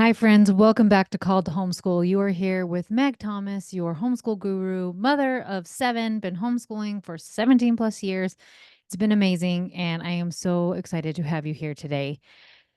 Hi, friends. Welcome back to Called to Homeschool. You are here with Meg Thomas, your homeschool guru, mother of seven, been homeschooling for 17 plus years. It's been amazing, and I am so excited to have you here today.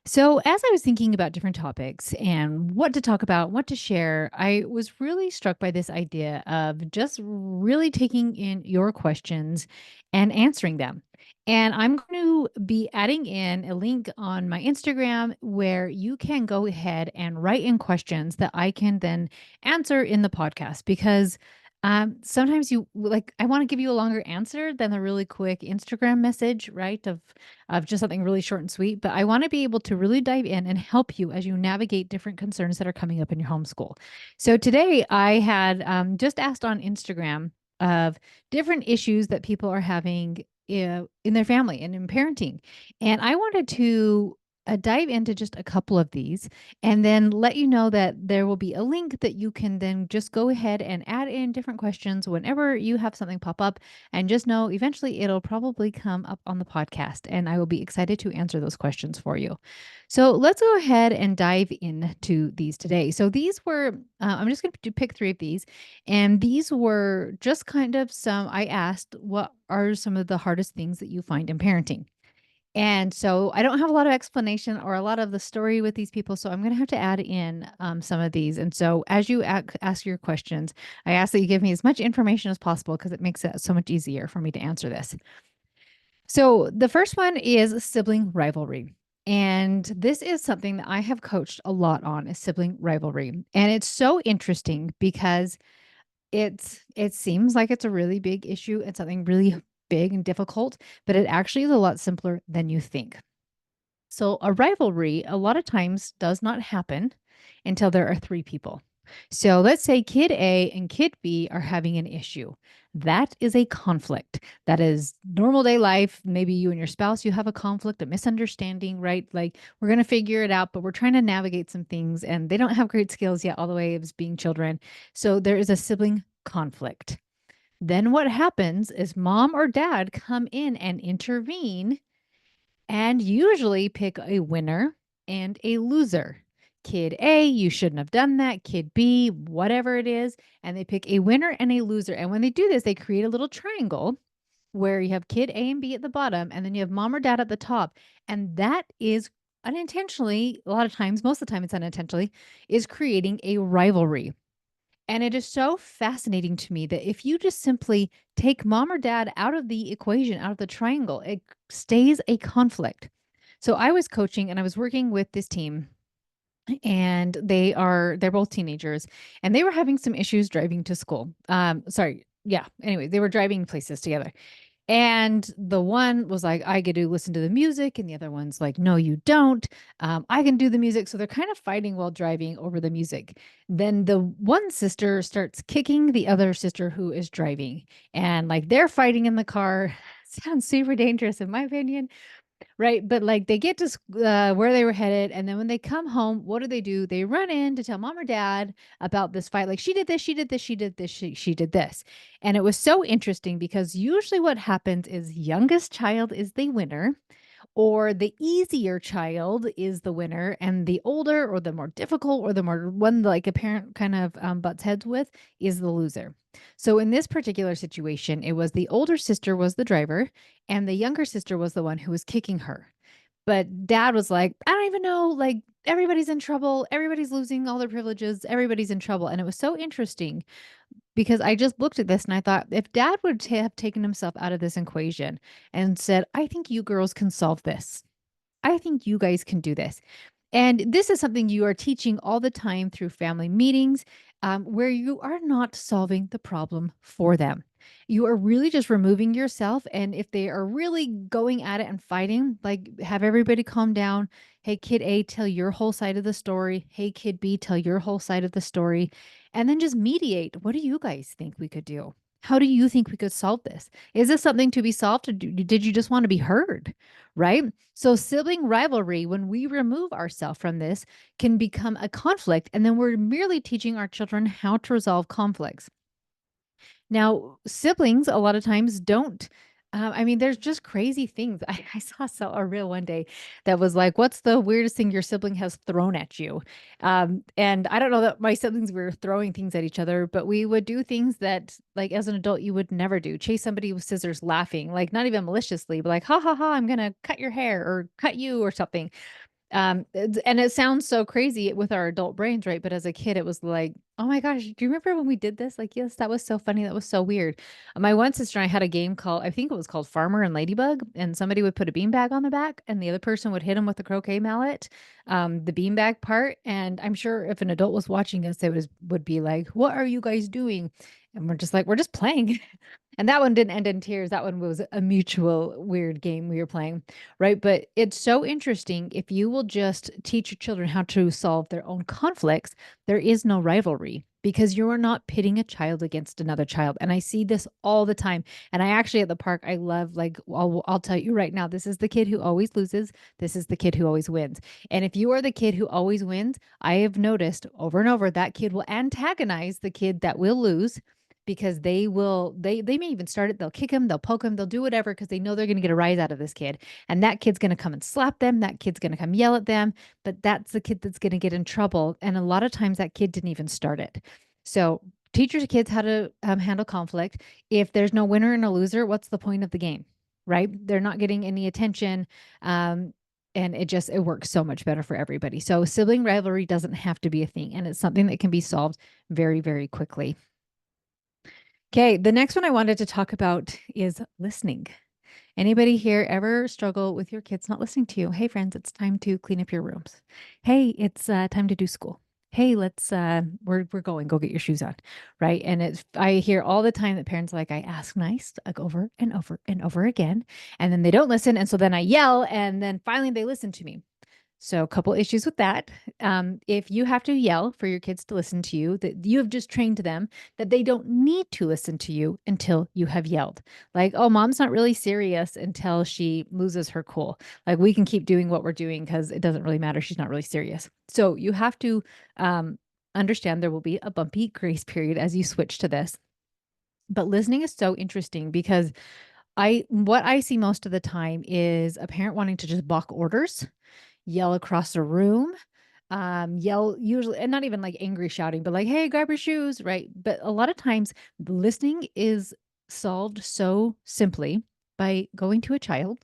So, as I was thinking about different topics and what to talk about, what to share, I was really struck by this idea of just really taking in your questions and answering them. And I'm going to be adding in a link on my Instagram where you can go ahead and write in questions that I can then answer in the podcast because sometimes I want to give you a longer answer than a really quick Instagram message, right? Of just something really short and sweet. But I want to be able to really dive in and help you as you navigate different concerns that are coming up in your homeschool. So today I had just asked on Instagram of different issues that people are having in their family and in parenting. And I wanted to dive into just a couple of these and then let you know that there will be a link that you can then just go ahead and add in different questions whenever you have something pop up. And just know eventually it'll probably come up on the podcast, and I will be excited to answer those questions for you. So let's go ahead and dive into these today. So these were, I'm just going to pick three of these, and these were just kind of some, I asked, what are some of the hardest things that you find in parenting? And so I don't have a lot of explanation or a lot of the story with these people. So I'm going to have to add in some of these. And so as you ask your questions, I ask that you give me as much information as possible because it makes it so much easier for me to answer this. So the first one is sibling rivalry. And this is something that I have coached a lot on is sibling rivalry. And it's so interesting because it seems like it's a really big issue and something really big and difficult, but it actually is a lot simpler than you think. So a rivalry a lot of times does not happen until there are three people. So let's say kid A and kid B are having an issue. That is a conflict. That is normal day life. Maybe you and your spouse, you have a conflict, a misunderstanding, right? Like we're going to figure it out, but we're trying to navigate some things and they don't have great skills yet, all the way as being children. So there is a sibling conflict. Then what happens is mom or dad come in and intervene and usually pick a winner and a loser. Kid A, you shouldn't have done that. Kid B, whatever it is. And they pick a winner and a loser. And when they do this, they create a little triangle where you have kid A and B at the bottom, and then you have mom or dad at the top. And that is unintentionally, a lot of times, most of the time it's unintentionally, is creating a rivalry. And it is so fascinating to me that if you just simply take mom or dad out of the equation, out of the triangle, it stays a conflict. So I was coaching and I was working with this team and they're both teenagers and they were having some issues driving to school. Sorry. Yeah. Anyway, they were driving places together. And the one was like, I get to listen to the music. And the other one's like, no, you don't. I can do the music. So they're kind of fighting while driving over the music. Then the one sister starts kicking the other sister who is driving. And like they're fighting in the car. Sounds super dangerous, in my opinion. Right, but, like, they get to where they were headed, and then when they come home, what do? They run in to tell mom or dad about this fight, like, "She did this, she did this, she did this, she did this." And it was so interesting because usually what happens is youngest child is the winner, or the easier child is the winner, and the older or the more difficult or the more one like a parent kind of butts heads with is the loser. So in this particular situation, it was the older sister was the driver, and the younger sister was the one who was kicking her. But dad was like, I don't even know, like everybody's in trouble, everybody's losing all their privileges, everybody's in trouble. And it was so interesting because I just looked at this and I thought, if dad would have taken himself out of this equation and said, I think you girls can solve this. I think you guys can do this. And this is something you are teaching all the time through family meetings, where you are not solving the problem for them. You are really just removing yourself. And if they are really going at it and fighting, like have everybody calm down. Hey, kid A, tell your whole side of the story. Hey, kid B, tell your whole side of the story. And then just mediate. What do you guys think we could do? How do you think we could solve this? Is this something to be solved? Or did you just want to be heard? Right? So, sibling rivalry, when we remove ourselves from this, can become a conflict. And then we're merely teaching our children how to resolve conflicts. Now, siblings a lot of times don't. I mean, there's just crazy things. I saw a reel one day that was like, "What's the weirdest thing your sibling has thrown at you?" And I don't know that my siblings were throwing things at each other, but we would do things that, like, as an adult, you would never do. Chase somebody with scissors, laughing, like not even maliciously, but like, "Ha ha ha! I'm gonna cut your hair or cut you or something." And it sounds so crazy with our adult brains, right? But as a kid, it was like, oh my gosh, do you remember when we did this? Like, yes, that was so funny. That was so weird. My one sister and I had a game called, I think it was called Farmer and Ladybug, and somebody would put a beanbag on the back, and the other person would hit them with the croquet mallet, the beanbag part. And I'm sure if an adult was watching us, would be like, "What are you guys doing?" And we're just like, "We're just playing." And that one didn't end in tears. That one was a mutual weird game we were playing, right? But it's so interesting. If you will just teach your children how to solve their own conflicts, there is no rivalry because you are not pitting a child against another child. And I see this all the time. And I actually at the park, I love, like, I'll tell you right now, this is the kid who always loses. This is the kid who always wins. And if you are the kid who always wins, I have noticed over and over that kid will antagonize the kid that will lose, because they may even start it. They'll kick him, they'll poke him, they'll do whatever because they know they're going to get a rise out of this kid. And that kid's going to come and slap them. That kid's going to come yell at them. But that's the kid that's going to get in trouble. And a lot of times that kid didn't even start it. So teach your kids how to handle conflict. If there's no winner and a loser, what's the point of the game? Right? They're not getting any attention. And it works so much better for everybody. So sibling rivalry doesn't have to be a thing, and it's something that can be solved very, very quickly. Okay, the next one I wanted to talk about is listening. Anybody here ever struggle with your kids not listening to you? Hey, friends, it's time to clean up your rooms. Hey, it's time to do school. Hey, we're going. Go get your shoes on, right? And I hear all the time that parents are like, I ask nice, like over and over and over again, and then they don't listen, and so then I yell, and then finally they listen to me. So, a couple issues with that. If you have to yell for your kids to listen to you, that you have just trained them that they don't need to listen to you until you have yelled. Like, oh, mom's not really serious until she loses her cool. Like, we can keep doing what we're doing because it doesn't really matter. She's not really serious. So, you have to understand there will be a bumpy grace period as you switch to this. But listening is so interesting because what I see most of the time is a parent wanting to just balk orders, yell across a room, yell usually, and not even like angry shouting, but like, "Hey, grab your shoes," right? But a lot of times listening is solved so simply by going to a child,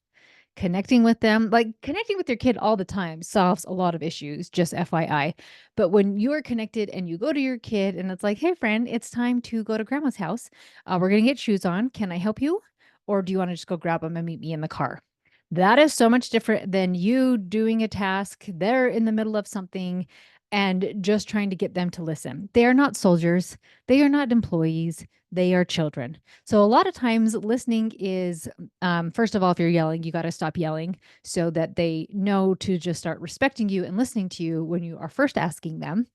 connecting with them. Like, connecting with your kid all the time solves a lot of issues, just FYI. But when you are connected and you go to your kid and it's like, "Hey, friend, it's time to go to grandma's house. We're going to get shoes on. Can I help you? Or do you want to just go grab them and meet me in the car?" That is so much different than you doing a task. They're in the middle of something and just trying to get them to listen. They are not soldiers. They are not employees. They are children. So a lot of times listening is, first of all, if you're yelling, you got to stop yelling so that they know to just start respecting you and listening to you when you are first asking them.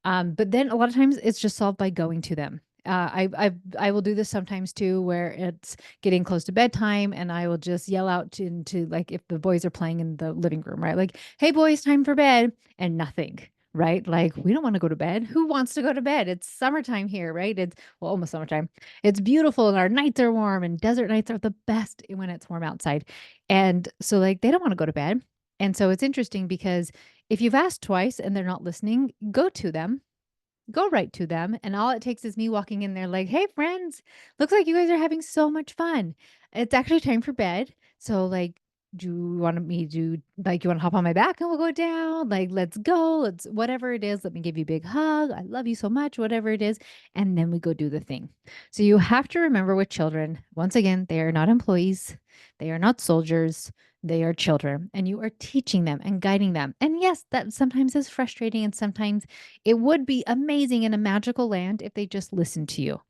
But then a lot of times it's just solved by going to them. I will do this sometimes too, where it's getting close to bedtime, and I will just yell out into, like, if the boys are playing in the living room, right? Like, "Hey, boys, time for bed," and nothing. Right? Like, we don't want to go to bed. Who wants to go to bed? It's summertime here, right? It's, well, almost summertime. It's beautiful and our nights are warm, and desert nights are the best when it's warm outside. And so, like, they don't want to go to bed. And so it's interesting because if you've asked twice and they're not listening, go to them, go right to them. And all it takes is me walking in there like, "Hey, friends, looks like you guys are having so much fun. It's actually time for bed. So, like, do you want me to, like, you want to hop on my back and we'll go down? Like, let's go. Let's, whatever it is, let me give you a big hug. I love you so much," whatever it is. And then we go do the thing. So you have to remember with children, once again, they are not employees. They are not soldiers. They are children, and you are teaching them and guiding them. And yes, that sometimes is frustrating, and sometimes it would be amazing in a magical land if they just listened to you,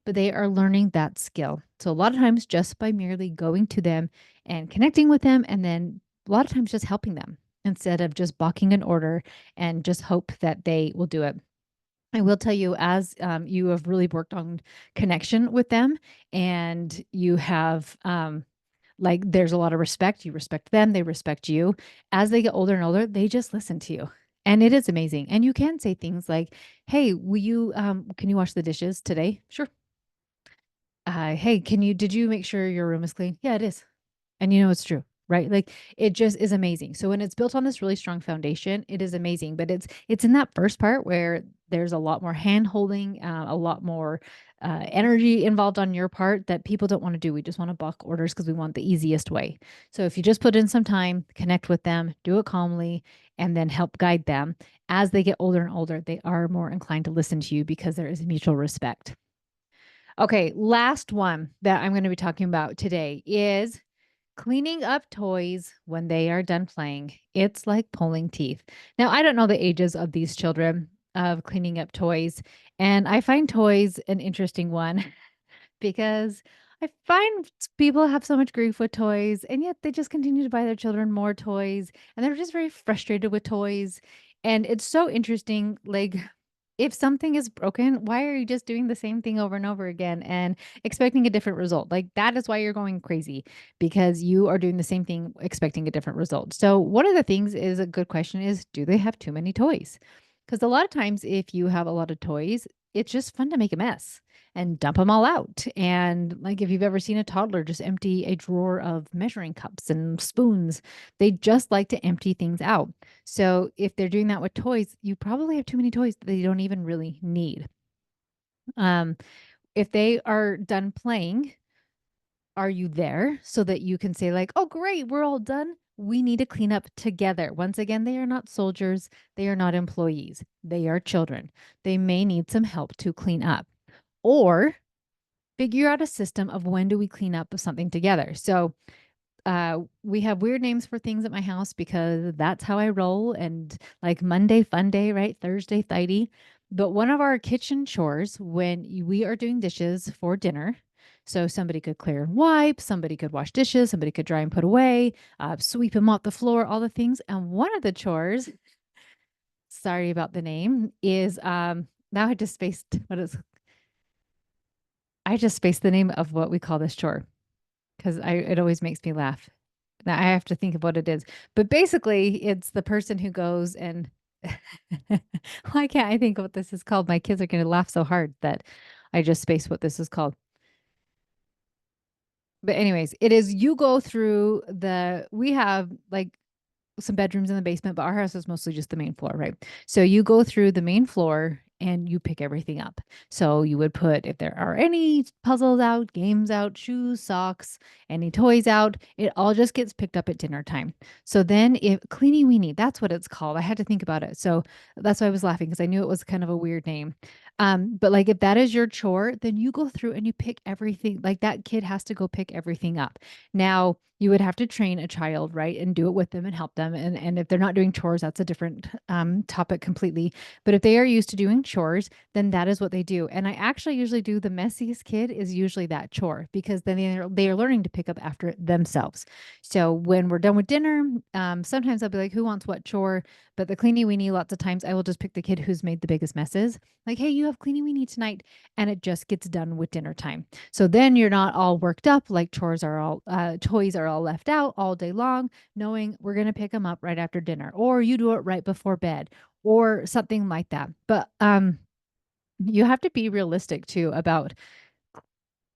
but they are learning that skill. So, a lot of times, just by merely going to them and connecting with them, and then a lot of times just helping them instead of just balking an order and just hope that they will do it. I will tell you, as you have really worked on connection with them, and you have, like, there's a lot of respect. You respect them, they respect you. As they get older and older, they just listen to you. And it is amazing. And you can say things like, "Hey, can you wash the dishes today?" "Sure." Hey, did you make sure your room is clean? Yeah, it is. And you know it's true, right? Like it just is amazing. So when it's built on this really strong foundation, it is amazing. But it's in that first part where there's a lot more hand holding, a lot more energy involved on your part that people don't want to do. We just want to buck orders because we want the easiest way. So if you just put in some time, connect with them, do it calmly, and then help guide them as they get older and older, they are more inclined to listen to you because there is mutual respect. Okay, last one that I'm going to be talking about today is cleaning up toys when they are done playing. It's like pulling teeth. Now, I don't know the ages of these children of cleaning up toys, and I find toys an interesting one because I find people have so much grief with toys, and yet they just continue to buy their children more toys, and they're just very frustrated with toys. And it's so interesting. Like, if something is broken, why are you just doing the same thing over and over again and expecting a different result? Like, that is why you're going crazy because you are doing the same thing, expecting a different result. So, one of the things is a good question is do they have too many toys? Because a lot of times, if you have a lot of toys, it's just fun to make a mess and dump them all out. And like if you've ever seen a toddler just empty a drawer of measuring cups and spoons, they just like to empty things out. So if they're doing that with toys, you probably have too many toys that they don't even really need. Um, if they are done playing, are you there so that you can say like, "Oh, great, we're all done. We need to clean up together." Once again, they are not soldiers. They are not employees. They are children. They may need some help to clean up. Or figure out a system of when do we clean up something together. So we have weird names for things at my house because that's how I roll. And like Monday, fun day, right? Thursday, tidy. But one of our kitchen chores when we are doing dishes for dinner, so somebody could clear and wipe, somebody could wash dishes, somebody could dry and put away, sweep and mop the floor, all the things. And one of the chores, sorry about the name, is now I just spaced the name of what we call this chore because I it always makes me laugh. Now I have to think of what it is. But basically, it's the person who goes and why can't I think of what this is called? My kids are going to laugh so hard that I just spaced what this is called. But anyways, it is you go through we have like some bedrooms in the basement, but our house is mostly just the main floor, right? So you go through the main floor and you pick everything up. So you would put, if there are any puzzles out, games out, shoes, socks, any toys out, it all just gets picked up at dinner time. So then if cleanie weenie, that's what it's called. I had to think about it. So that's why I was laughing because I knew it was kind of a weird name. But like if that is your chore, then you go through and you pick everything. Like that kid has to go pick everything up. Now, you would have to train a child, right, and do it with them and help them. And if they're not doing chores, that's a different topic completely. But if they are used to doing chores, then that is what they do. And I actually usually do the messiest kid is usually that chore because then they are learning to pick up after themselves. So when we're done with dinner, sometimes I'll be like, "Who wants what chore?" But the cleanie weenie, lots of times I will just pick the kid who's made the biggest messes. Like, "Hey, you have cleanie weenie tonight," and it just gets done with dinner time. So then you're not all worked up like toys are all left out all day long, knowing we're going to pick them up right after dinner, or you do it right before bed, or something like that. But you have to be realistic too about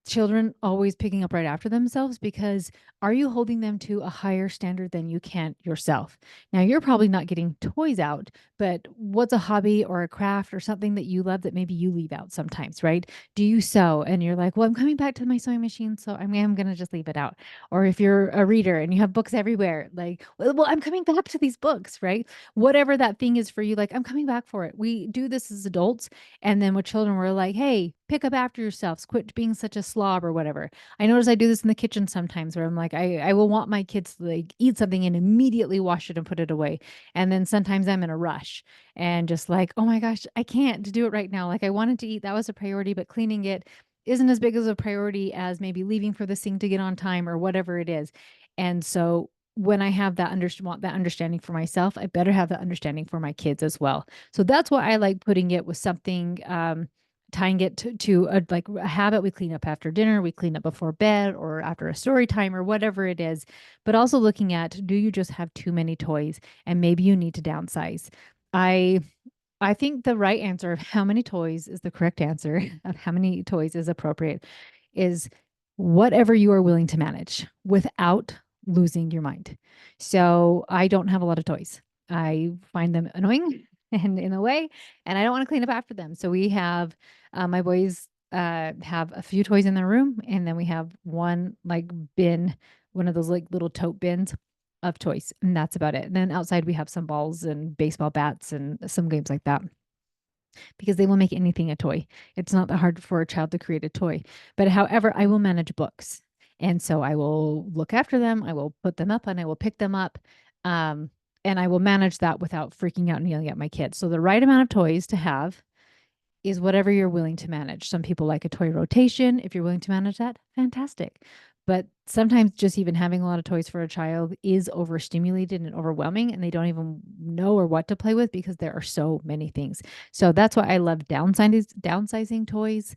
children always picking up right after themselves because are you holding them to a higher standard than you can yourself? Now, you're probably not getting toys out, but what's a hobby or a craft or something that you love that maybe you leave out sometimes, right? Do you sew and you're like, well, I'm coming back to my sewing machine, so I'm going to just leave it out. Or if you're a reader and you have books everywhere, like, well, I'm coming back to these books, right? Whatever that thing is for you, like, I'm coming back for it. We do this as adults and then with children, we're like, hey, pick up after yourselves, quit being such a slob or whatever. I notice I do this in the kitchen sometimes where I'm like, I will want my kids to like eat something and immediately wash it and put it away. And then sometimes I'm in a rush and just like, oh my gosh, I can't do it right now. Like I wanted to eat, that was a priority, but cleaning it isn't as big as a priority as maybe leaving for the sink to get on time or whatever it is. And so when I have want that understanding for myself, I better have that understanding for my kids as well. So that's why I like putting it with something, tying it to a, like a habit. We clean up after dinner, we clean up before bed or after a story time or whatever it is. But also looking at, do you just have too many toys and maybe you need to downsize? I I think the right answer of how many toys is the correct answer of how many toys is appropriate is whatever you are willing to manage without losing your mind. So I don't have a lot of toys. I find them annoying and in a way, and I don't want to clean up after them. So we have my boys have a few toys in their room, and then we have one like bin, one of those like little tote bins of toys, and that's about it. And then outside we have some balls and baseball bats and some games like that because they will make anything a toy. It's not that hard for a child to create a toy. But however, I will manage books. And so I will look after them, I will put them up and I will pick them up. Um, and I will manage that without freaking out and yelling at my kids. So the right amount of toys to have is whatever you're willing to manage. Some people like a toy rotation. If you're willing to manage that, fantastic. But sometimes just even having a lot of toys for a child is overstimulated and overwhelming, and they don't even know or what to play with because there are so many things. So that's why I love downsizing toys.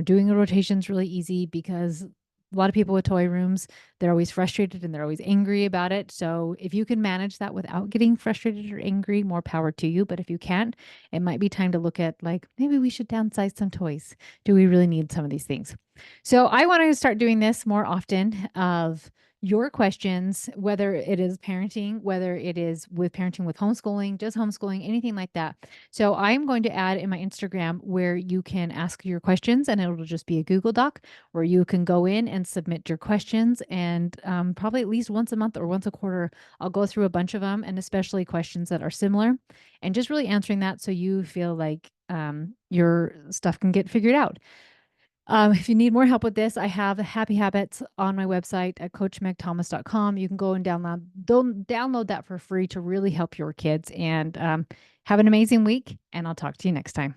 Doing a rotation is really easy because a lot of people with toy rooms, they're always frustrated and they're always angry about it. So if you can manage that without getting frustrated or angry, more power to you. But if you can't, it might be time to look at like maybe we should downsize some toys. Do we really need some of these things? So I want to start doing this more often of your questions, whether it is parenting, whether it is with parenting with homeschooling, just homeschooling, anything like that. So I'm going to add in my Instagram where you can ask your questions and it'll just be a Google Doc where you can go in and submit your questions. And probably at least once a month or once a quarter, I'll go through a bunch of them and especially questions that are similar and just really answering that so you feel like your stuff can get figured out. If you need more help with this, I have Happy Habits on my website at coachmegthomas.com. You can go and download that for free to really help your kids and have an amazing week. And I'll talk to you next time.